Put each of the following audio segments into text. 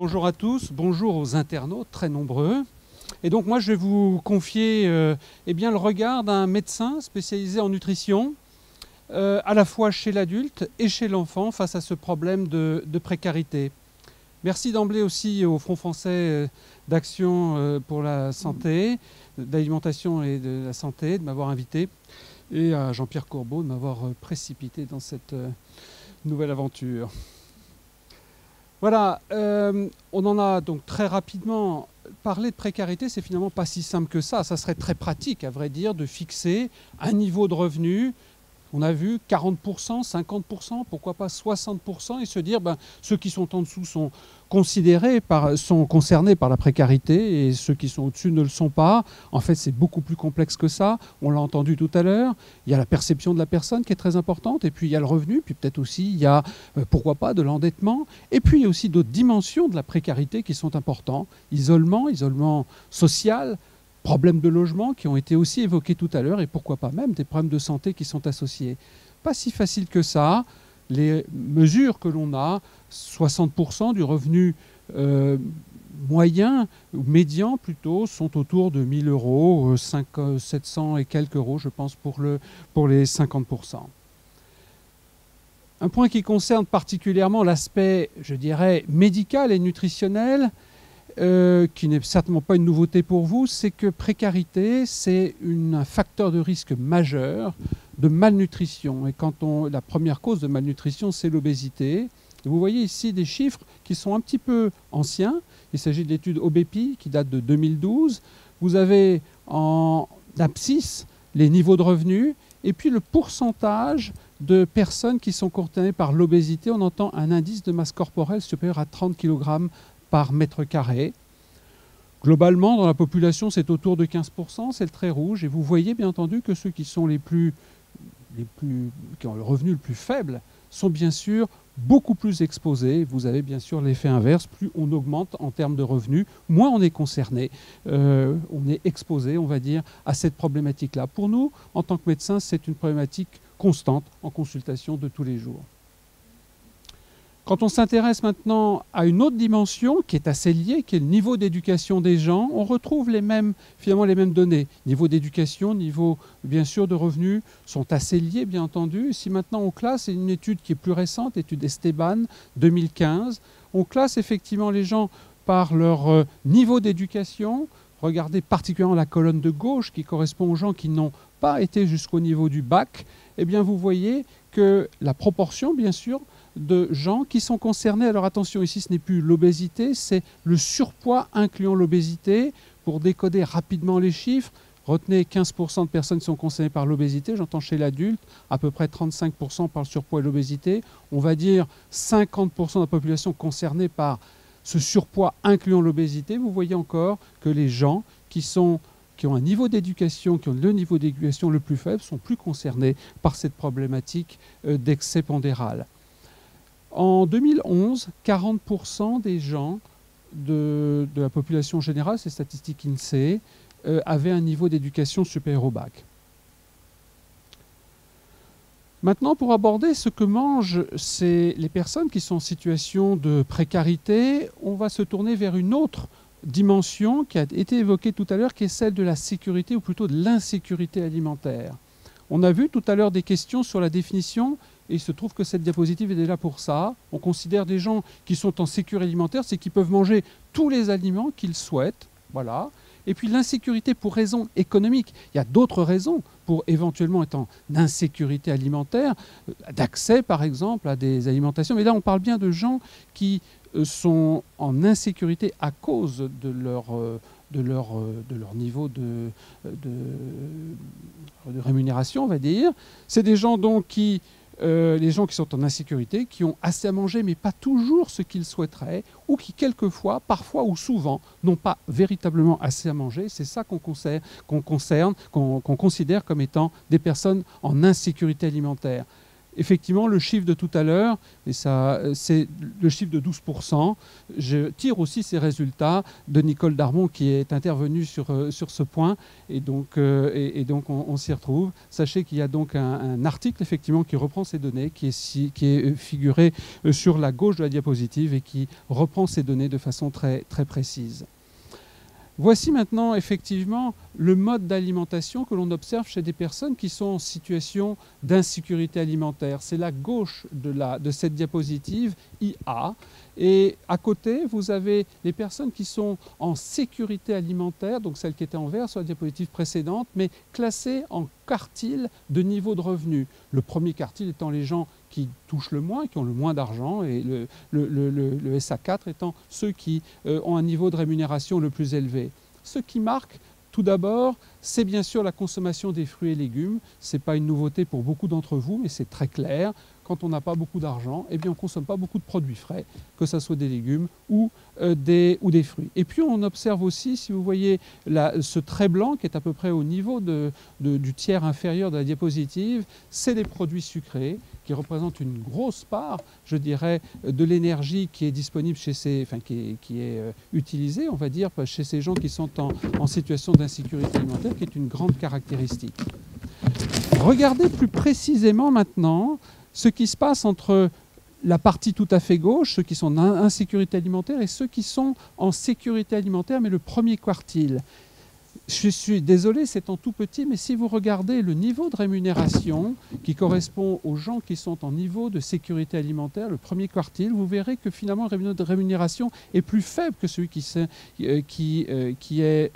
Bonjour à tous, bonjour aux internautes très nombreux. Et donc moi je vais vous confier bien, le regard d'un médecin spécialisé en nutrition, à la fois chez l'adulte et chez l'enfant face à ce problème de précarité. Merci d'emblée aussi au Front français d'action pour la santé, d'alimentation et de la santé de m'avoir invité, et à Jean-Pierre Courbeau de m'avoir précipité dans cette nouvelle aventure. Voilà, on en a donc très rapidement parlé de précarité, c'est finalement pas si simple que ça. Ça serait très pratique, à vrai dire, de fixer un niveau de revenu. On a vu 40%, 50%, pourquoi pas 60%, et se dire ceux qui sont en dessous sont concernés par la précarité et ceux qui sont au-dessus ne le sont pas. En fait, c'est beaucoup plus complexe que ça. On l'a entendu tout à l'heure. Il y a la perception de la personne qui est très importante, et puis il y a le revenu, puis peut-être aussi il y a, pourquoi pas, de l'endettement. Et puis il y a aussi d'autres dimensions de la précarité qui sont importantes. Isolement social, problèmes de logement qui ont été aussi évoqués tout à l'heure, et pourquoi pas même des problèmes de santé qui sont associés. Pas si facile que ça. Les mesures que l'on a, 60% du revenu moyen, ou médian plutôt, sont autour de 1 000 euros, 700 et quelques euros, je pense, pour les 50%. Un point qui concerne particulièrement l'aspect, je dirais, médical et nutritionnel, qui n'est certainement pas une nouveauté pour vous, c'est que précarité, c'est un facteur de risque majeur de malnutrition. Et la première cause de malnutrition, c'est l'obésité. Vous voyez ici des chiffres qui sont un petit peu anciens. Il s'agit de l'étude OBEPI qui date de 2012. Vous avez en abscisse les niveaux de revenus et puis le pourcentage de personnes qui sont concernées par l'obésité. On entend un indice de masse corporelle supérieur à 30 kg par mètre carré. Globalement, dans la population, c'est autour de 15%, c'est le trait rouge. Et vous voyez bien entendu que ceux qui ont le revenu le plus faible sont bien sûr beaucoup plus exposés. Vous avez bien sûr l'effet inverse. Plus on augmente en termes de revenus, moins on est concerné. On est exposé, on va dire, à cette problématique-là. Pour nous, en tant que médecins, c'est une problématique constante en consultation de tous les jours. Quand on s'intéresse maintenant à une autre dimension qui est assez liée, qui est le niveau d'éducation des gens, on retrouve finalement les mêmes données. Niveau d'éducation, niveau bien sûr de revenus sont assez liés, bien entendu. Si maintenant on classe, c'est une étude qui est plus récente, étude Esteban 2015, on classe effectivement les gens par leur niveau d'éducation. Regardez particulièrement la colonne de gauche qui correspond aux gens qui n'ont pas été jusqu'au niveau du bac. Eh bien vous voyez que la proportion, bien sûr, de gens qui sont concernés. Alors attention, ici ce n'est plus l'obésité, c'est le surpoids incluant l'obésité. Pour décoder rapidement les chiffres, retenez 15% de personnes qui sont concernées par l'obésité, j'entends chez l'adulte, à peu près 35% par le surpoids et l'obésité. On va dire 50% de la population concernée par ce surpoids incluant l'obésité. Vous voyez encore que les gens qui ont un niveau d'éducation, qui ont le niveau d'éducation le plus faible, sont plus concernés par cette problématique d'excès pondéral. En 2011, 40% des gens de la population générale, c'est statistique INSEE, avaient un niveau d'éducation supérieur au bac. Maintenant, pour aborder ce que mangent les personnes qui sont en situation de précarité, on va se tourner vers une autre dimension qui a été évoquée tout à l'heure, qui est celle de la sécurité, ou plutôt de l'insécurité alimentaire. On a vu tout à l'heure des questions sur la définition, et il se trouve que cette diapositive est déjà pour ça. On considère des gens qui sont en sécurité alimentaire, c'est qu'ils peuvent manger tous les aliments qu'ils souhaitent. Voilà. Et puis l'insécurité pour raisons économiques. Il y a d'autres raisons pour éventuellement être en insécurité alimentaire, d'accès par exemple à des alimentations. Mais là, on parle bien de gens qui sont en insécurité à cause de leur niveau de rémunération, on va dire. C'est des gens donc les gens qui sont en insécurité, qui ont assez à manger, mais pas toujours ce qu'ils souhaiteraient, ou qui quelquefois, parfois ou souvent, n'ont pas véritablement assez à manger. C'est ça qu'on considère comme étant des personnes en insécurité alimentaire. effectivement, le chiffre de tout à l'heure, et ça, c'est le chiffre de 12%. Je tire aussi ces résultats de Nicole Darmon qui est intervenue sur ce point, et donc on s'y retrouve. Sachez qu'il y a donc un article effectivement qui reprend ces données, qui est figuré sur la gauche de la diapositive et qui reprend ces données de façon très, très précise. Voici maintenant effectivement le mode d'alimentation que l'on observe chez des personnes qui sont en situation d'insécurité alimentaire. C'est la gauche de cette diapositive IA. Et à côté, vous avez les personnes qui sont en sécurité alimentaire, donc celle qui était en vert sur la diapositive précédente, mais classées en quartile de niveau de revenu. Le premier quartile étant les gens qui touchent le moins, qui ont le moins d'argent, et le SA4 étant ceux qui ont un niveau de rémunération le plus élevé. Ce qui marque tout d'abord, c'est bien sûr la consommation des fruits et légumes. Ce n'est pas une nouveauté pour beaucoup d'entre vous, mais c'est très clair. Quand on n'a pas beaucoup d'argent, eh bien on ne consomme pas beaucoup de produits frais, que ce soit des légumes ou des fruits. Et puis on observe aussi, si vous voyez ce trait blanc qui est à peu près au niveau du tiers inférieur de la diapositive, c'est des produits sucrés qui représentent une grosse part, je dirais, de l'énergie qui est disponible chez qui est utilisée, on va dire, chez ces gens qui sont en situation d'insécurité alimentaire, qui est une grande caractéristique. Regardez plus précisément maintenant ce qui se passe entre la partie tout à fait gauche, ceux qui sont en insécurité alimentaire, et ceux qui sont en sécurité alimentaire, mais le premier quartile. Je suis désolé, c'est en tout petit, mais si vous regardez le niveau de rémunération qui correspond aux gens qui sont en niveau de sécurité alimentaire, le premier quartile, vous verrez que finalement le niveau de rémunération est plus faible que celui qui est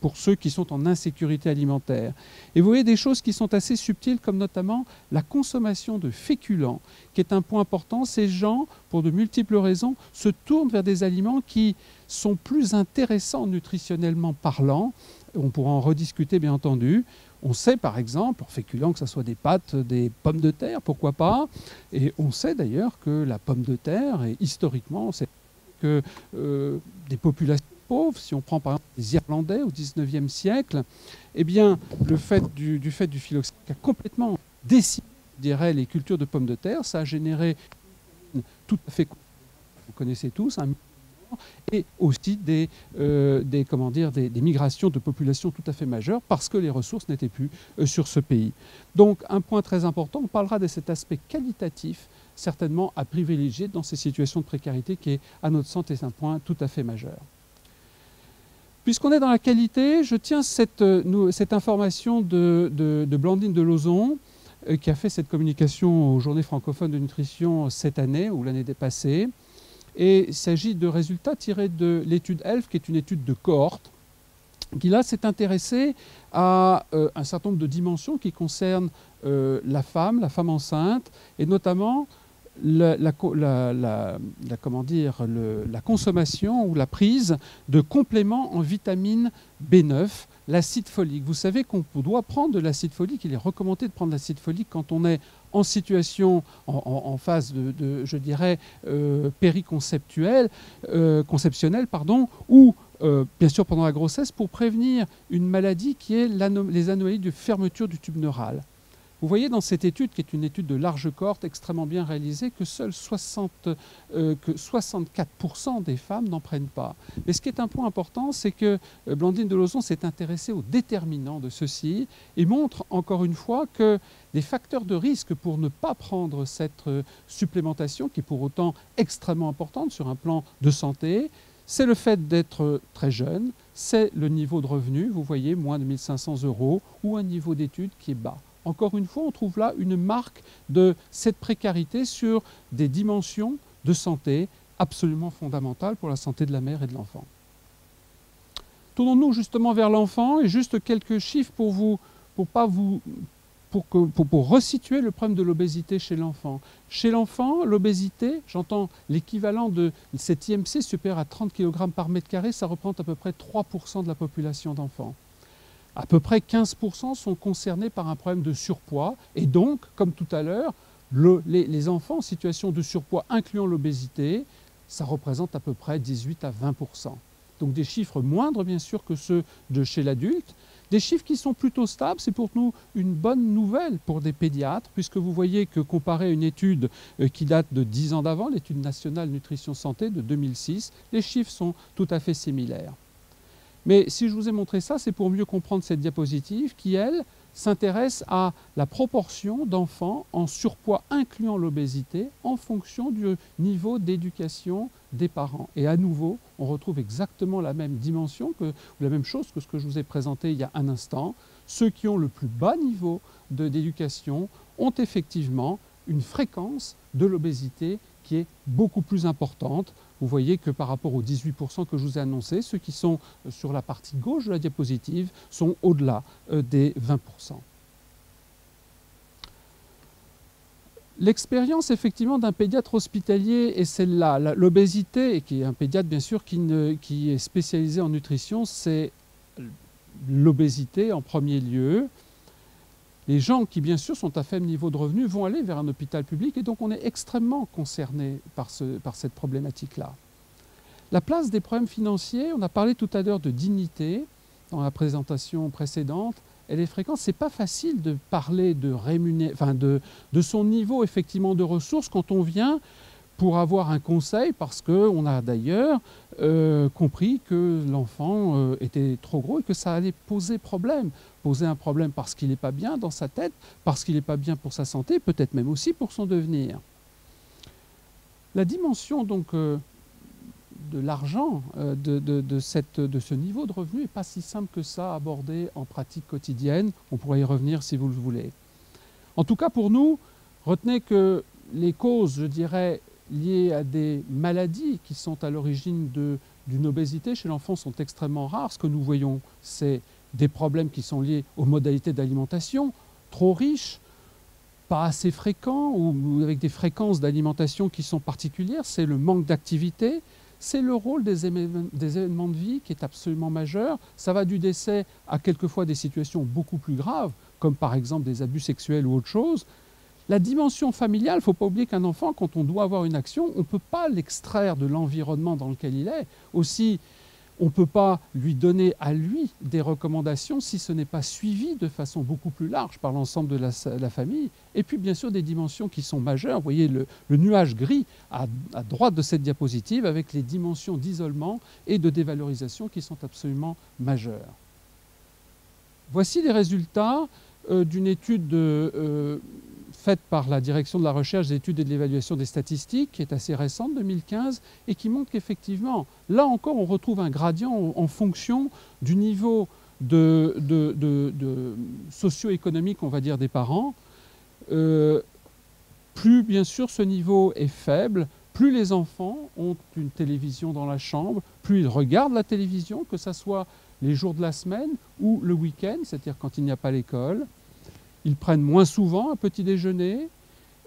pour ceux qui sont en insécurité alimentaire. Et vous voyez des choses qui sont assez subtiles, comme notamment la consommation de féculents, qui est un point important. Ces gens, pour de multiples raisons, se tournent vers des aliments qui sont plus intéressants nutritionnellement parlant. On pourra en rediscuter bien entendu. On sait par exemple, en féculents, que ce soit des pâtes, des pommes de terre, pourquoi pas. Et on sait d'ailleurs que la pomme de terre, et historiquement, c'est que des populations pauvres, si on prend par exemple les Irlandais au XIXe siècle, eh bien le fait du phylloxéra qui a complètement décimé, je dirais, les cultures de pommes de terre, ça a généré tout à fait, vous connaissez tous, et aussi des migrations de populations tout à fait majeures parce que les ressources n'étaient plus sur ce pays. Donc un point très important, on parlera de cet aspect qualitatif certainement à privilégier dans ces situations de précarité qui est à notre sens un point tout à fait majeur. Puisqu'on est dans la qualité, je tiens cette information de Blandine Delozon qui a fait cette communication aux Journées francophones de nutrition cette année ou l'année passée. Et il s'agit de résultats tirés de l'étude ELF, qui est une étude de cohorte, qui là s'est intéressée à un certain nombre de dimensions qui concernent la femme enceinte, et notamment la consommation ou la prise de compléments en vitamine B9, l'acide folique. Vous savez qu'on doit prendre de l'acide folique, il est recommandé de prendre de l'acide folique quand on est en situation, en phase je dirais, périconceptionnelle, ou bien sûr pendant la grossesse, pour prévenir une maladie qui est les anomalies de fermeture du tube neural. Vous voyez dans cette étude, qui est une étude de large cohorte extrêmement bien réalisée, que seuls 64% des femmes n'en prennent pas. Mais ce qui est un point important, c'est que Blandine Delozon s'est intéressée aux déterminants de ceci et montre encore une fois que des facteurs de risque pour ne pas prendre cette supplémentation, qui est pour autant extrêmement importante sur un plan de santé, c'est le fait d'être très jeune, c'est le niveau de revenu, vous voyez, moins de 1 500 €, ou un niveau d'études qui est bas. Encore une fois, on trouve là une marque de cette précarité sur des dimensions de santé absolument fondamentales pour la santé de la mère et de l'enfant. Tournons-nous justement vers l'enfant, et juste quelques chiffres pour resituer le problème de l'obésité chez l'enfant. Chez l'enfant, l'obésité, j'entends l'équivalent de cet IMC supérieur à 30 kg par mètre carré, ça représente à peu près 3% de la population d'enfants. À peu près 15% sont concernés par un problème de surpoids, et donc, comme tout à l'heure, les enfants en situation de surpoids incluant l'obésité, ça représente à peu près 18 à 20%. Donc des chiffres moindres bien sûr que ceux de chez l'adulte. Des chiffres qui sont plutôt stables, c'est pour nous une bonne nouvelle pour des pédiatres, puisque vous voyez que comparé à une étude qui date de 10 ans d'avant, l'étude nationale nutrition santé de 2006, les chiffres sont tout à fait similaires. Mais si je vous ai montré ça, c'est pour mieux comprendre cette diapositive qui, elle, s'intéresse à la proportion d'enfants en surpoids incluant l'obésité en fonction du niveau d'éducation des parents. Et à nouveau, on retrouve exactement la même dimension, ou la même chose que ce que je vous ai présenté il y a un instant. Ceux qui ont le plus bas niveau d'éducation ont effectivement une fréquence de l'obésité qui est beaucoup plus importante. Vous voyez que par rapport aux 18% que je vous ai annoncé, ceux qui sont sur la partie gauche de la diapositive sont au-delà des 20%. L'expérience effectivement d'un pédiatre hospitalier est celle-là. L'obésité, et qui est un pédiatre bien sûr qui est spécialisé en nutrition, c'est l'obésité en premier lieu. Les gens qui, bien sûr, sont à faible niveau de revenu vont aller vers un hôpital public et donc on est extrêmement concerné par cette problématique-là. La place des problèmes financiers, on a parlé tout à l'heure de dignité dans la présentation précédente, elle est fréquente. Ce n'est pas facile de parler de son niveau effectivement de ressources quand on vient pour avoir un conseil, parce qu'on a d'ailleurs compris que l'enfant était trop gros et que ça allait poser problème. Poser un problème parce qu'il n'est pas bien dans sa tête, parce qu'il n'est pas bien pour sa santé, peut-être même aussi pour son devenir. La dimension donc de l'argent, de ce niveau de revenu n'est pas si simple que ça à aborder en pratique quotidienne. On pourrait y revenir si vous le voulez. En tout cas pour nous, retenez que les causes, je dirais, liées à des maladies qui sont à l'origine d'une obésité chez l'enfant sont extrêmement rares. Ce que nous voyons, c'est des problèmes qui sont liés aux modalités d'alimentation, trop riches, pas assez fréquents ou avec des fréquences d'alimentation qui sont particulières. C'est le manque d'activité, c'est le rôle des événements de vie qui est absolument majeur. Ça va du décès à quelquefois des situations beaucoup plus graves, comme par exemple des abus sexuels ou autre chose. La dimension familiale, il ne faut pas oublier qu'un enfant, quand on doit avoir une action, on ne peut pas l'extraire de l'environnement dans lequel il est. Aussi, on ne peut pas lui donner à lui des recommandations si ce n'est pas suivi de façon beaucoup plus large par l'ensemble de la famille. Et puis bien sûr des dimensions qui sont majeures. Vous voyez le nuage gris à droite de cette diapositive avec les dimensions d'isolement et de dévalorisation qui sont absolument majeures. Voici les résultats d'une étude faite par la direction de la recherche, des études et de l'évaluation des statistiques, qui est assez récente, 2015, et qui montre qu'effectivement, là encore, on retrouve un gradient en fonction du niveau socio-économique, on va dire, des parents. Plus, bien sûr, ce niveau est faible, plus les enfants ont une télévision dans la chambre, plus ils regardent la télévision, que ce soit les jours de la semaine ou le week-end, c'est-à-dire quand il n'y a pas l'école. Ils prennent moins souvent un petit déjeuner,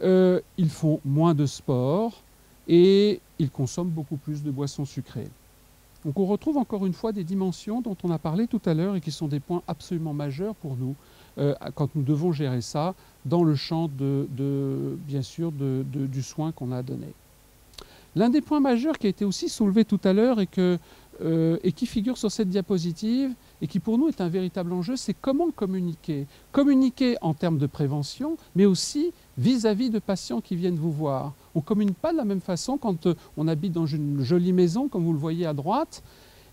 ils font moins de sport et ils consomment beaucoup plus de boissons sucrées. Donc on retrouve encore une fois des dimensions dont on a parlé tout à l'heure et qui sont des points absolument majeurs pour nous quand nous devons gérer ça dans le champ bien sûr du soin qu'on a donné. L'un des points majeurs qui a été aussi soulevé tout à l'heure et qui figure sur cette diapositive et qui pour nous est un véritable enjeu, c'est comment communiquer. Communiquer en termes de prévention, mais aussi vis-à-vis de patients qui viennent vous voir. On ne communique pas de la même façon quand on habite dans une jolie maison, comme vous le voyez à droite,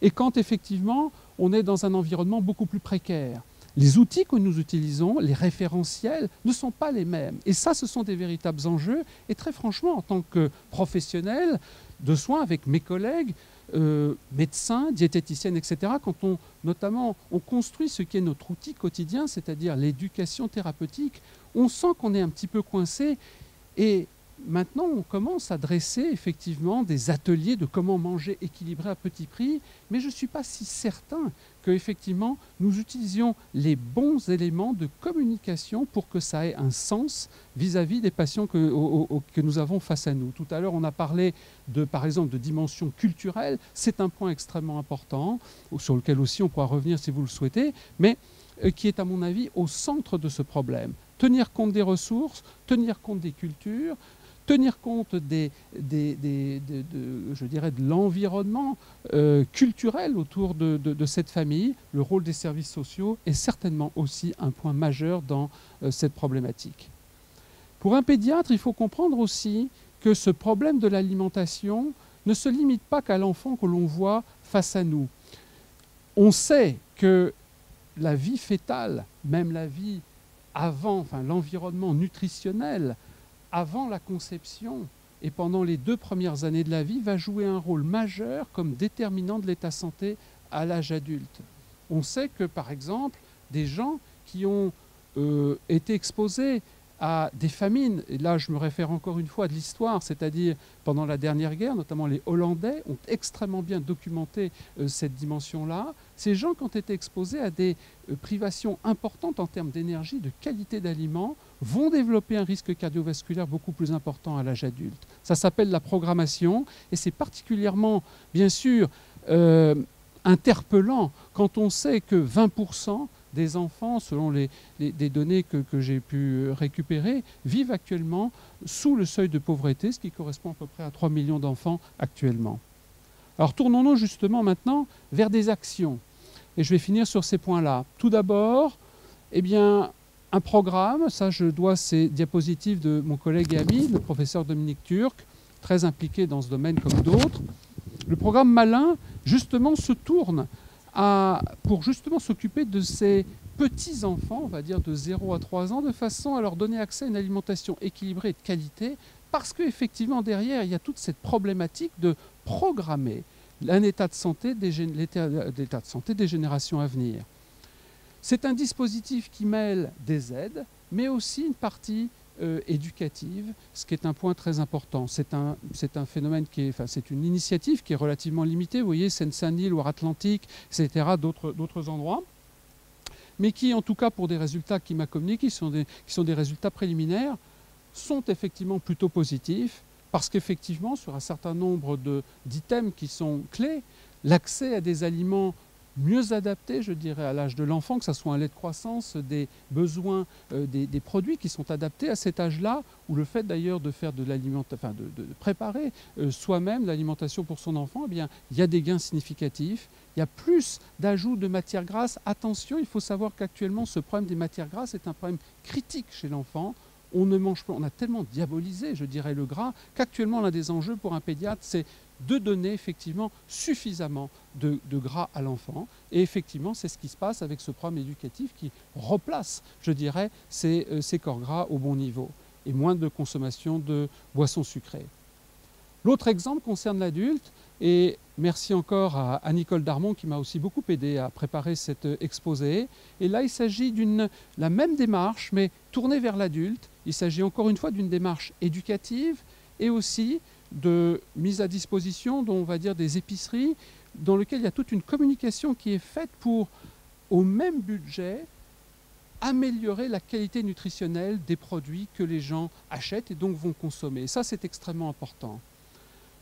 et quand effectivement on est dans un environnement beaucoup plus précaire. Les outils que nous utilisons, les référentiels, ne sont pas les mêmes. Et ça, ce sont des véritables enjeux. Et très franchement, en tant que professionnel de soins avec mes collègues, médecins, diététiciennes, etc., quand notamment on construit ce qui est notre outil quotidien, c'est-à-dire l'éducation thérapeutique, on sent qu'on est un petit peu coincé et maintenant on commence à dresser effectivement des ateliers de comment manger équilibré à petit prix, mais je ne suis pas si certain que effectivement nous utilisions les bons éléments de communication pour que ça ait un sens vis-à-vis des patients que nous avons face à nous. Tout à l'heure, on a parlé par exemple de dimension culturelle. C'est un point extrêmement important, sur lequel aussi on pourra revenir si vous le souhaitez, mais qui est à mon avis au centre de ce problème. Tenir compte des ressources, tenir compte des cultures, tenir compte je dirais de l'environnement culturel autour de cette famille. Le rôle des services sociaux est certainement aussi un point majeur dans cette problématique. Pour un pédiatre, il faut comprendre aussi que ce problème de l'alimentation ne se limite pas qu'à l'enfant que l'on voit face à nous. On sait que la vie fœtale, même la vie avant, enfin l'environnement nutritionnel, avant la conception et pendant les 2 premières années de la vie, va jouer un rôle majeur comme déterminant de l'état de santé à l'âge adulte. On sait que, par exemple, des gens qui ont été exposés à des famines, et là je me réfère encore une fois à de l'histoire, c'est-à-dire pendant la dernière guerre, notamment les Hollandais ont extrêmement bien documenté cette dimension-là. Ces gens qui ont été exposés à des privations importantes en termes d'énergie, de qualité d'aliments, vont développer un risque cardiovasculaire beaucoup plus important à l'âge adulte. Ça s'appelle la programmation et c'est particulièrement, bien sûr, interpellant quand on sait que 20% des enfants, selon des données que j'ai pu récupérer, vivent actuellement sous le seuil de pauvreté, ce qui correspond à peu près à 3 millions d'enfants actuellement. Alors tournons-nous justement maintenant vers des actions. Et je vais finir sur ces points-là. Tout d'abord, eh bien, un programme, ça je dois ces diapositives de mon collègue et ami, le professeur Dominique Turc, très impliqué dans ce domaine comme d'autres. Le programme Malin, justement, se tourne pour justement s'occuper de ces petits-enfants, on va dire de 0 à 3 ans, de façon à leur donner accès à une alimentation équilibrée et de qualité, parce qu'effectivement, derrière, il y a toute cette problématique de programmer un état de santé des générations à venir. C'est un dispositif qui mêle des aides, mais aussi une partie éducative, ce qui est un point très important. C'est un phénomène c'est une initiative qui est relativement limitée. Vous voyez, Seine-Saint-Denis, Loire-Atlantique, etc., d'autres endroits, mais qui, en tout cas, pour des résultats qui m'a communiqués, qui sont des résultats préliminaires, sont effectivement plutôt positifs, parce qu'effectivement, sur un certain nombre d'items qui sont clés, l'accès à des aliments mieux adaptés, je dirais, à l'âge de l'enfant, que ce soit un lait de croissance, des besoins, des produits qui sont adaptés à cet âge-là, ou le fait d'ailleurs de faire de préparer soi-même l'alimentation pour son enfant, eh bien, il y a des gains significatifs. Il y a plus d'ajout de matières grasses. Attention, il faut savoir qu'actuellement, ce problème des matières grasses est un problème critique chez l'enfant. On ne mange pas, on a tellement diabolisé, je dirais, le gras, qu'actuellement, l'un des enjeux pour un pédiatre, c'est de donner effectivement suffisamment de gras à l'enfant. Et effectivement, c'est ce qui se passe avec ce programme éducatif qui replace, je dirais, ces corps gras au bon niveau et moins de consommation de boissons sucrées. L'autre exemple concerne l'adulte, et merci encore à Nicole Darmon qui m'a aussi beaucoup aidé à préparer cet exposé. Et là, il s'agit la même démarche, mais tournée vers l'adulte. Il s'agit encore une fois d'une démarche éducative et aussi de mise à disposition, dont on va dire des épiceries, dans lesquelles il y a toute une communication qui est faite pour, au même budget, améliorer la qualité nutritionnelle des produits que les gens achètent et donc vont consommer. Et ça, c'est extrêmement important.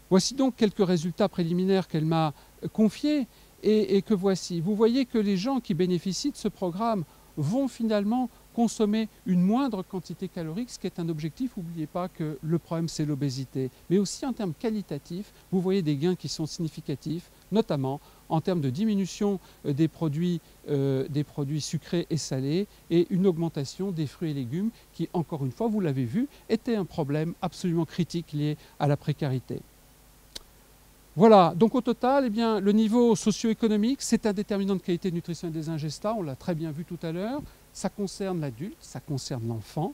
Voici donc quelques résultats préliminaires qu'elle m'a confiés et que voici. Vous voyez que les gens qui bénéficient de ce programme vont finalement consommer une moindre quantité calorique, ce qui est un objectif. N'oubliez pas que le problème, c'est l'obésité. Mais aussi en termes qualitatifs, vous voyez des gains qui sont significatifs, notamment en termes de diminution des produits sucrés et salés et une augmentation des fruits et légumes qui, encore une fois, vous l'avez vu, était un problème absolument critique lié à la précarité. Voilà, donc au total, eh bien, le niveau socio-économique, c'est un déterminant de qualité nutritionnelle des ingestats, on l'a très bien vu tout à l'heure, ça concerne l'adulte, ça concerne l'enfant,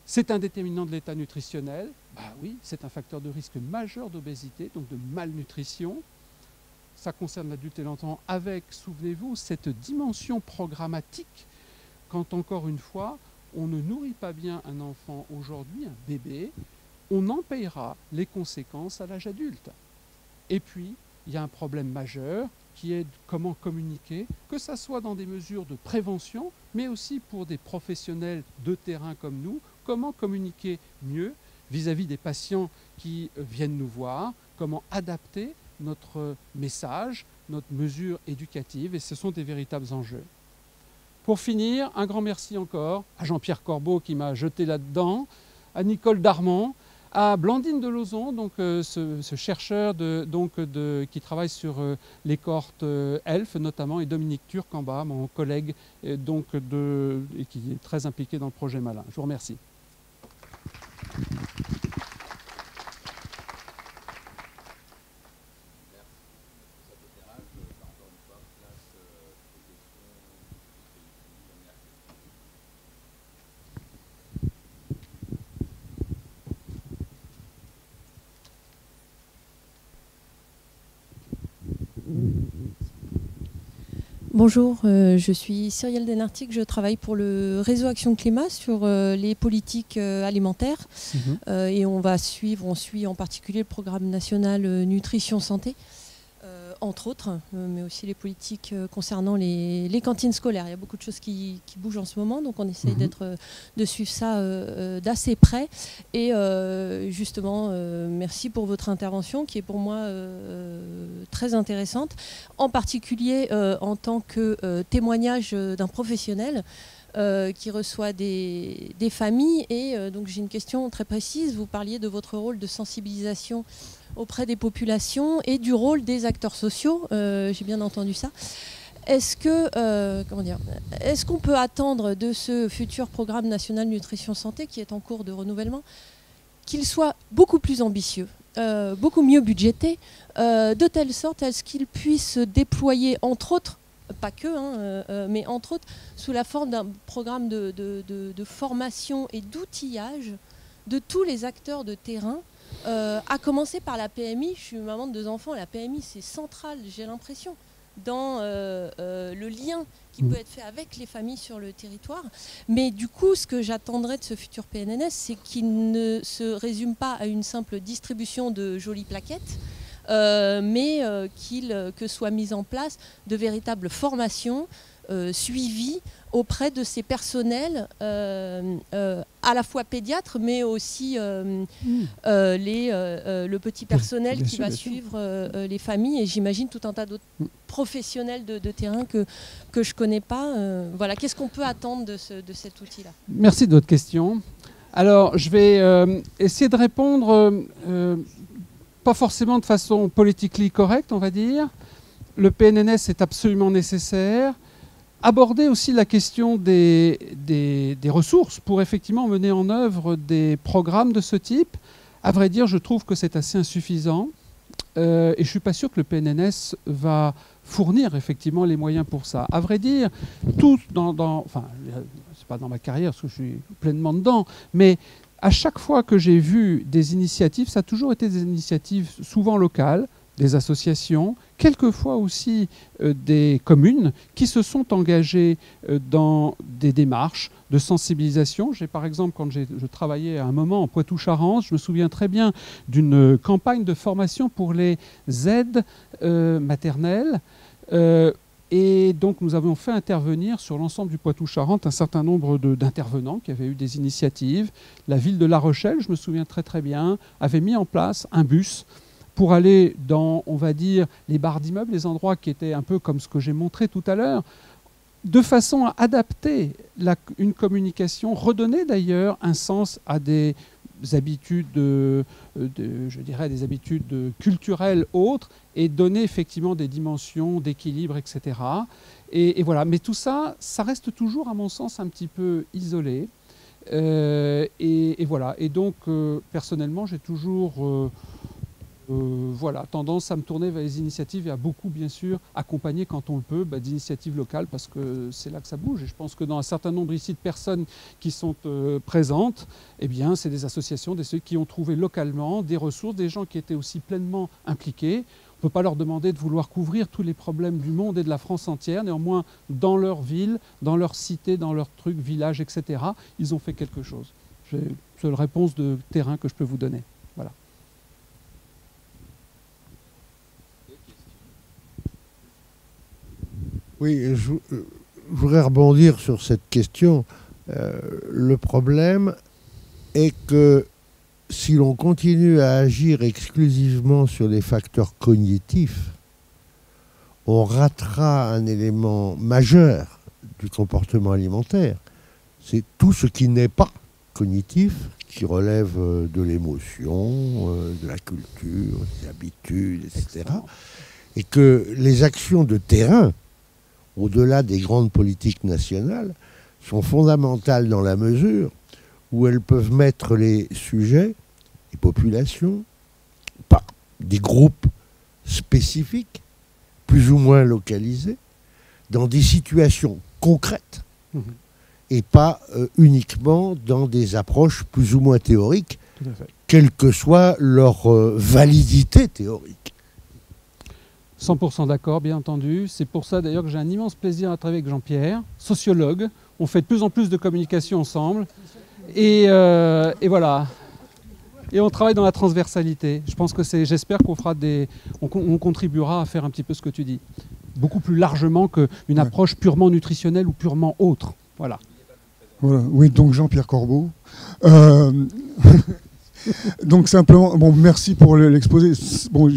c'est un déterminant de l'état nutritionnel, bah oui, c'est un facteur de risque majeur d'obésité, donc de malnutrition, ça concerne l'adulte et l'enfant avec, souvenez-vous, cette dimension programmatique, quand encore une fois, on ne nourrit pas bien un enfant aujourd'hui, un bébé, on en payera les conséquences à l'âge adulte. Et puis, il y a un problème majeur qui est comment communiquer, que ce soit dans des mesures de prévention, mais aussi pour des professionnels de terrain comme nous, comment communiquer mieux vis-à-vis des patients qui viennent nous voir, comment adapter notre message, notre mesure éducative, et ce sont des véritables enjeux. Pour finir, un grand merci encore à Jean-Pierre Corbeau qui m'a jeté là-dedans, à Nicole Darmon, à Blandine Delozon, donc, ce chercheur qui travaille sur les cohortes elfes notamment, et Dominique Turc en bas, mon collègue, et qui est très impliqué dans le projet Malin. Je vous remercie. Bonjour, je suis Cyrielle Denartic, je travaille pour le réseau Action Climat sur les politiques alimentaires et on suit en particulier le programme national Nutrition Santé, entre autres, mais aussi les politiques concernant les cantines scolaires. Il y a beaucoup de choses qui bougent en ce moment, donc on essaye de suivre ça d'assez près. Et justement, merci pour votre intervention qui est pour moi très intéressante, en particulier en tant que témoignage d'un professionnel qui reçoit des familles. Et donc j'ai une question très précise. Vous parliez de votre rôle de sensibilisation auprès des populations et du rôle des acteurs sociaux. J'ai bien entendu ça. Est-ce qu'on peut attendre de ce futur programme national nutrition santé qui est en cours de renouvellement qu'il soit beaucoup plus ambitieux, beaucoup mieux budgété, de telle sorte à ce qu'il puisse se déployer, entre autres, pas que, mais entre autres, sous la forme d'un programme de formation et d'outillage de tous les acteurs de terrain, à commencer par la PMI. Je suis maman de 2 enfants, la PMI c'est central, j'ai l'impression, dans le lien qui peut être fait avec les familles sur le territoire. Mais du coup, ce que j'attendrais de ce futur PNNS, c'est qu'il ne se résume pas à une simple distribution de jolies plaquettes, mais que soient mises en place de véritables formations suivies auprès de ces personnels, à la fois pédiatres, mais aussi le petit personnel qui va suivre les familles, et j'imagine tout un tas d'autres professionnels de terrain que je ne connais pas. Voilà, qu'est-ce qu'on peut attendre de cet outil-là? Merci de votre question. Alors, je vais essayer de répondre, pas forcément de façon politiquement correcte, on va dire. Le PNNS est absolument nécessaire. Aborder aussi la question des ressources pour effectivement mener en œuvre des programmes de ce type. À vrai dire, je trouve que c'est assez insuffisant et je ne suis pas sûr que le PNNS va fournir effectivement les moyens pour ça. À vrai dire, tout enfin, c'est pas dans ma carrière parce que je suis pleinement dedans, mais à chaque fois que j'ai vu des initiatives, ça a toujours été des initiatives souvent locales, des associations, quelquefois aussi des communes qui se sont engagées dans des démarches de sensibilisation. J'ai par exemple, quand je travaillais à un moment en Poitou-Charentes, je me souviens très bien d'une campagne de formation pour les aides maternelles. Et donc nous avons fait intervenir sur l'ensemble du Poitou-Charentes un certain nombre d'intervenants qui avaient eu des initiatives. La ville de La Rochelle, je me souviens très très bien, avait mis en place un bus pour aller dans, on va dire, les barres d'immeubles, les endroits qui étaient un peu comme ce que j'ai montré tout à l'heure, de façon à adapter une communication, redonner d'ailleurs un sens à des habitudes, je dirais, des habitudes culturelles autres, et donner effectivement des dimensions d'équilibre, etc. Et voilà. Mais tout ça, ça reste toujours, à mon sens, un petit peu isolé. Et voilà. Et donc, personnellement, j'ai toujours... voilà, tendance à me tourner vers les initiatives et à beaucoup, bien sûr, accompagner quand on le peut d'initiatives locales parce que c'est là que ça bouge. Et je pense que dans un certain nombre ici de personnes qui sont présentes, eh bien, c'est des associations, ceux qui ont trouvé localement des ressources, des gens qui étaient aussi pleinement impliqués. On ne peut pas leur demander de vouloir couvrir tous les problèmes du monde et de la France entière. Néanmoins, dans leur ville, dans leur cité, dans leur truc, village, etc., ils ont fait quelque chose. C'est la seule réponse de terrain que je peux vous donner. Voilà. Oui, je voudrais rebondir sur cette question. Le problème est que si l'on continue à agir exclusivement sur les facteurs cognitifs, on ratera un élément majeur du comportement alimentaire. C'est tout ce qui n'est pas cognitif qui relève de l'émotion, de la culture, des habitudes, etc. Et que les actions de terrain, au-delà des grandes politiques nationales, sont fondamentales dans la mesure où elles peuvent mettre les sujets, les populations, pas des groupes spécifiques, plus ou moins localisés, dans des situations concrètes et pas uniquement dans des approches plus ou moins théoriques, quelle que soit leur validité théorique. 100% d'accord, bien entendu. C'est pour ça d'ailleurs que j'ai un immense plaisir à travailler avec Jean-Pierre, sociologue. On fait de plus en plus de communication ensemble. Et voilà. Et on travaille dans la transversalité. Je pense que j'espère qu'on fera on contribuera à faire un petit peu ce que tu dis. Beaucoup plus largement qu'une approche purement nutritionnelle ou purement autre. Voilà. Voilà. Oui, donc Jean-Pierre Corbeau. Donc simplement, bon, merci pour l'exposé. Bon,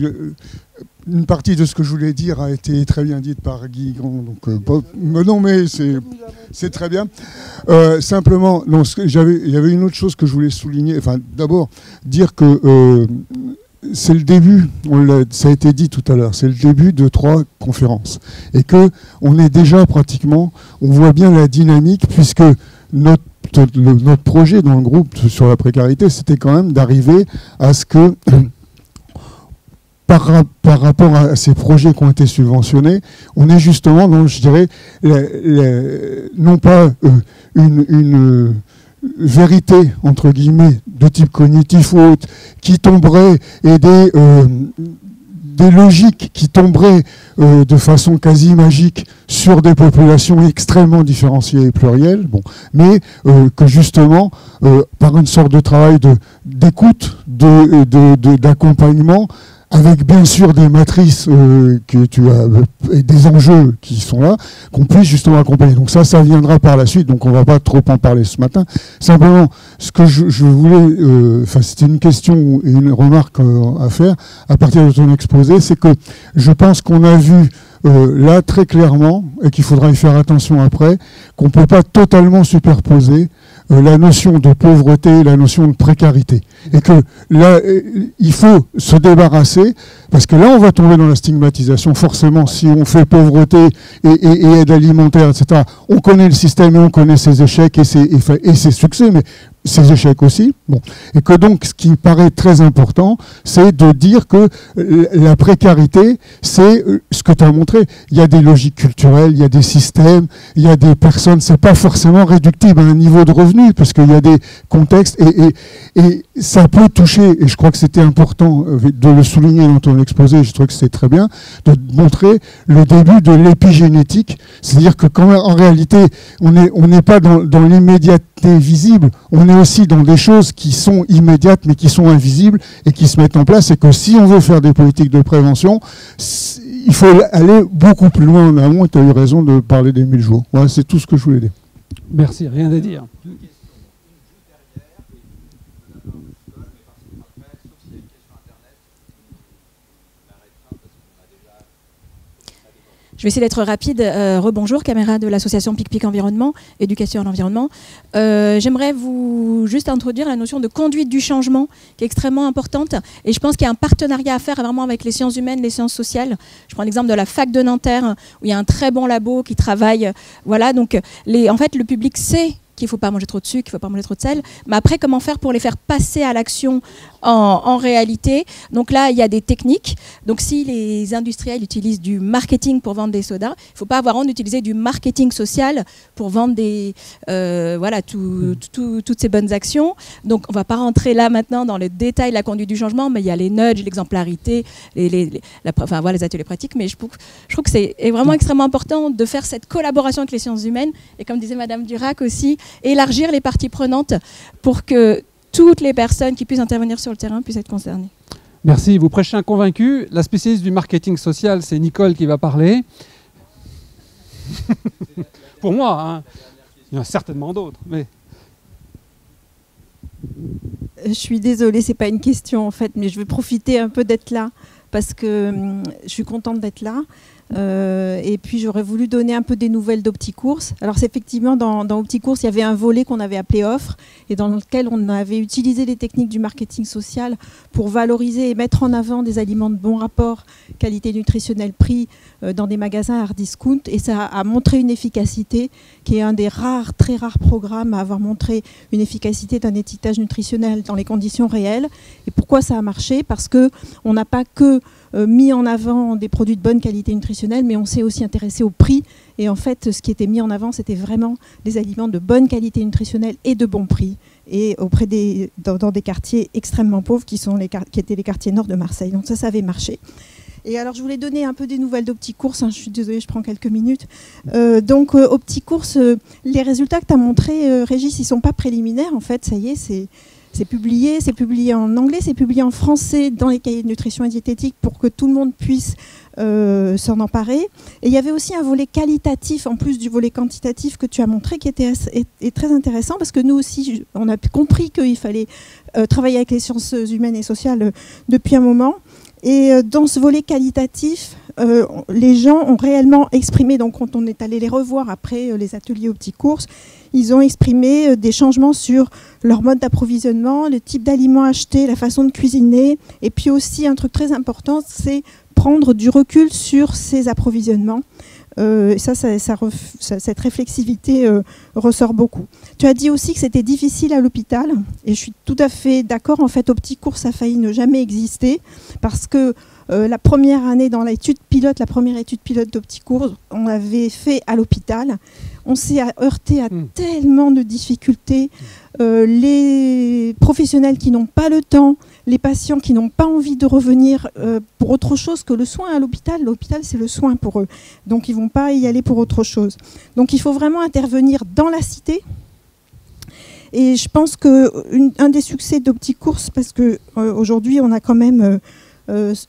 une partie de ce que je voulais dire a été très bien dite par Guy Grand. Donc, non, mais c'est très bien. Simplement, non, il y avait une autre chose que je voulais souligner. Enfin, d'abord, dire que c'est le début, ça a été dit tout à l'heure, c'est le début de 3 conférences. Et qu'on est déjà pratiquement, on voit bien la dynamique, puisque notre projet dans le groupe sur la précarité, c'était quand même d'arriver à ce que, par rapport à ces projets qui ont été subventionnés, on est justement dans, je dirais, non pas une vérité, entre guillemets, de type cognitif ou autre, qui tomberait, et des logiques qui tomberaient de façon quasi magique sur des populations extrêmement différenciées et plurielles, bon, mais que justement, par une sorte de travail d'écoute, d'accompagnement, avec bien sûr des matrices que tu as et des enjeux qui sont là, qu'on puisse justement accompagner. Donc ça viendra par la suite, donc on ne va pas trop en parler ce matin. Simplement, ce que je voulais, c'était une question et une remarque à faire à partir de ton exposé, c'est que je pense qu'on a vu là très clairement, et qu'il faudra y faire attention après, qu'on ne peut pas totalement superposer la notion de pauvreté et la notion de précarité. Et que là, il faut se débarrasser, parce que là, on va tomber dans la stigmatisation. Forcément, si on fait pauvreté et aide alimentaire, etc., on connaît le système et on connaît ses échecs et ses succès, mais ses échecs aussi. Bon. Et que donc, ce qui paraît très important, c'est de dire que la précarité, c'est ce que tu as montré. Il y a des logiques culturelles, il y a des systèmes, il y a des personnes, c'est pas forcément réductible à un niveau de revenu, parce qu'il y a des contextes, et ça peut toucher, et je crois que c'était important de le souligner dans ton exposé, je trouve que c'était très bien, de montrer le début de l'épigénétique, c'est-à-dire que quand en réalité, on n'est pas dans l'immédiateté visible, on est aussi dans des choses qui sont immédiates mais qui sont invisibles et qui se mettent en place, et que si on veut faire des politiques de prévention, il faut aller beaucoup plus loin en amont, et tu as eu raison de parler des 1000 jours. Voilà, c'est tout ce que je voulais dire. Merci, rien à dire. Je vais essayer d'être rapide. Rebonjour, caméra de l'association PicPic Environnement, éducation à l'environnement. J'aimerais vous juste introduire la notion de conduite du changement, qui est extrêmement importante. Et je pense qu'il y a un partenariat à faire vraiment avec les sciences humaines, les sciences sociales. Je prends l'exemple de la fac de Nanterre, où il y a un très bon labo qui travaille. Voilà, donc en fait, le public sait qu'il ne faut pas manger trop de sucre, qu'il ne faut pas manger trop de sel. Mais après, comment faire pour les faire passer à l'action en réalité? Donc là, il y a des techniques. Donc si les industriels utilisent du marketing pour vendre des sodas, il ne faut pas avoir honte d'utiliser du marketing social pour vendre toutes ces bonnes actions. Donc on ne va pas rentrer là maintenant dans le détail de la conduite du changement, mais il y a les nudges, l'exemplarité, les ateliers pratiques. Mais je trouve que c'est vraiment extrêmement important de faire cette collaboration avec les sciences humaines. Et comme disait Madame Durac aussi, élargir les parties prenantes pour que toutes les personnes qui puissent intervenir sur le terrain puissent être concernées. Merci, vous prêchez un convaincu. La spécialiste du marketing social, c'est Nicole qui va parler. Pour moi, hein. Il y en a certainement d'autres. Mais... Je suis désolée, c'est pas une question en fait, mais je vais profiter un peu d'être là parce que je suis contente d'être là. Et puis j'aurais voulu donner un peu des nouvelles d'OptiCourse. Alors c'est effectivement dans OptiCourse, il y avait un volet qu'on avait appelé offre et dans lequel on avait utilisé les techniques du marketing social pour valoriser et mettre en avant des aliments de bon rapport qualité nutritionnelle prix dans des magasins hard discount, et ça a montré une efficacité qui est un des très rares programmes à avoir montré une efficacité d'un étiquetage nutritionnel dans les conditions réelles. Et pourquoi ça a marché? Parce qu'on n'a pas que mis en avant des produits de bonne qualité nutritionnelle, mais on s'est aussi intéressé au prix. Et en fait, ce qui était mis en avant, c'était vraiment des aliments de bonne qualité nutritionnelle et de bon prix, et dans des quartiers extrêmement pauvres qui étaient les quartiers nord de Marseille. Donc ça avait marché. Et alors, je voulais donner un peu des nouvelles d'OptiCourse. Je suis désolée, je prends quelques minutes. Donc, OptiCourse, les résultats que tu as montrés, Régis, ils ne sont pas préliminaires. En fait, ça y est, c'est publié en anglais, c'est publié en français dans les cahiers de nutrition et diététique pour que tout le monde puisse s'en emparer. Et il y avait aussi un volet qualitatif, en plus du volet quantitatif que tu as montré, qui était très intéressant, parce que nous aussi, on a compris qu'il fallait travailler avec les sciences humaines et sociales depuis un moment. Et dans ce volet qualitatif, les gens ont réellement exprimé, donc quand on est allé les revoir après les ateliers OptiCourse, ils ont exprimé des changements sur leur mode d'approvisionnement, le type d'aliments achetés, la façon de cuisiner, et puis aussi un truc très important, c'est prendre du recul sur ces approvisionnements. Cette réflexivité ressort beaucoup. Tu as dit aussi que c'était difficile à l'hôpital, et je suis tout à fait d'accord. En fait, OptiCourse a failli ne jamais exister, parce que la première année dans l'étude pilote, la première étude pilote d'OptiCourse, on l'avait fait à l'hôpital. On s'est heurté à tellement de difficultés. Les professionnels qui n'ont pas le temps, les patients qui n'ont pas envie de revenir pour autre chose que le soin à l'hôpital. L'hôpital, c'est le soin pour eux. Donc, ils ne vont pas y aller pour autre chose. Donc, il faut vraiment intervenir dans la cité. Et je pense qu'un des succès d'OptiCourse, parce qu'aujourd'hui, on a quand même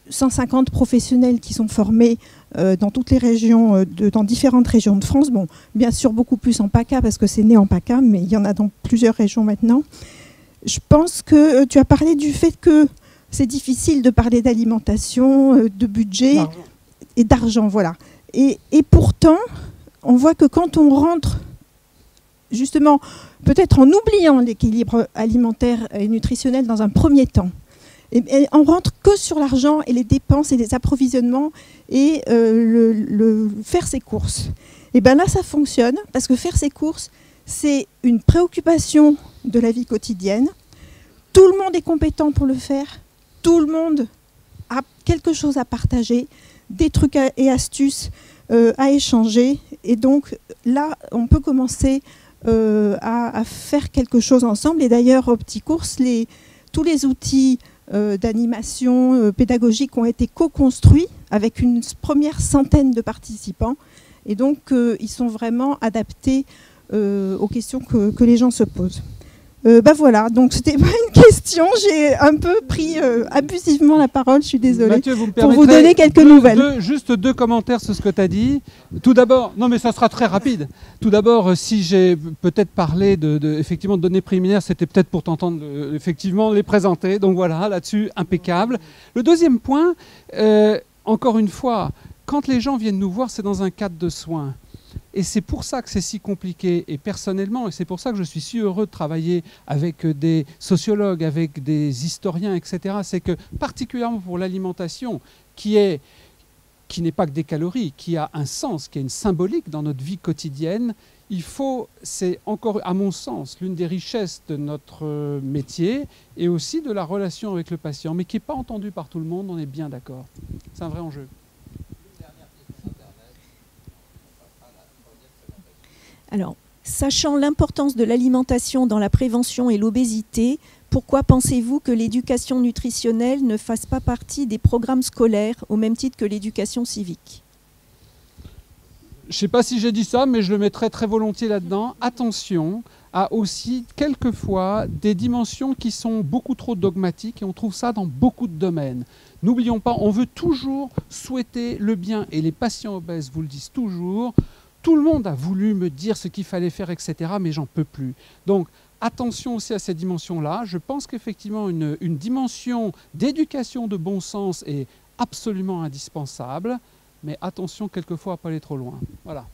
150 professionnels qui sont formés dans toutes les régions, dans différentes régions de France. Bon, bien sûr, beaucoup plus en PACA, parce que c'est né en PACA, mais il y en a dans plusieurs régions maintenant. Je pense que tu as parlé du fait que c'est difficile de parler d'alimentation, de budget et d'argent, voilà. Et pourtant, on voit que quand on rentre, justement, peut-être en oubliant l'équilibre alimentaire et nutritionnel dans un premier temps, et on rentre que sur l'argent et les dépenses et les approvisionnements et faire ses courses. Et bien là, ça fonctionne, parce que faire ses courses, c'est une préoccupation de la vie quotidienne. Tout le monde est compétent pour le faire. Tout le monde a quelque chose à partager, des trucs et astuces à échanger. Et donc là, on peut commencer à faire quelque chose ensemble. Et d'ailleurs, OptiCourse, tous les outils d'animation pédagogique ont été co-construits avec une première centaine de participants. Et donc, ils sont vraiment adaptés aux questions que les gens se posent. Voilà, donc c'était pas une question, j'ai un peu pris abusivement la parole, je suis désolée, Mathieu, pour vous donner quelques nouvelles. Juste deux commentaires sur ce que tu as dit. Tout d'abord, non mais ça sera très rapide. Tout d'abord, si j'ai peut-être parlé effectivement de données préliminaires, c'était peut-être pour t'entendre effectivement les présenter. Donc voilà, là-dessus, impeccable. Le deuxième point, encore une fois, quand les gens viennent nous voir, c'est dans un cadre de soins. Et c'est pour ça que c'est si compliqué. Et personnellement, et c'est pour ça que je suis si heureux de travailler avec des sociologues, avec des historiens, etc., c'est que particulièrement pour l'alimentation, qui n'est pas que des calories, qui a un sens, qui a une symbolique dans notre vie quotidienne, c'est encore, à mon sens, l'une des richesses de notre métier et aussi de la relation avec le patient, mais qui n'est pas entendue par tout le monde, on est bien d'accord. C'est un vrai enjeu. Alors, sachant l'importance de l'alimentation dans la prévention et l'obésité, pourquoi pensez-vous que l'éducation nutritionnelle ne fasse pas partie des programmes scolaires au même titre que l'éducation civique ? Je ne sais pas si j'ai dit ça, mais je le mettrai très volontiers là-dedans. Attention à aussi, quelquefois, des dimensions qui sont beaucoup trop dogmatiques, et on trouve ça dans beaucoup de domaines. N'oublions pas, on veut toujours souhaiter le bien, et les patients obèses vous le disent toujours. Tout le monde a voulu me dire ce qu'il fallait faire, etc., mais j'en peux plus. Donc, attention aussi à ces dimensions-là. Je pense qu'effectivement, une dimension d'éducation de bon sens est absolument indispensable. mais attention quelquefois à ne pas aller trop loin. Voilà.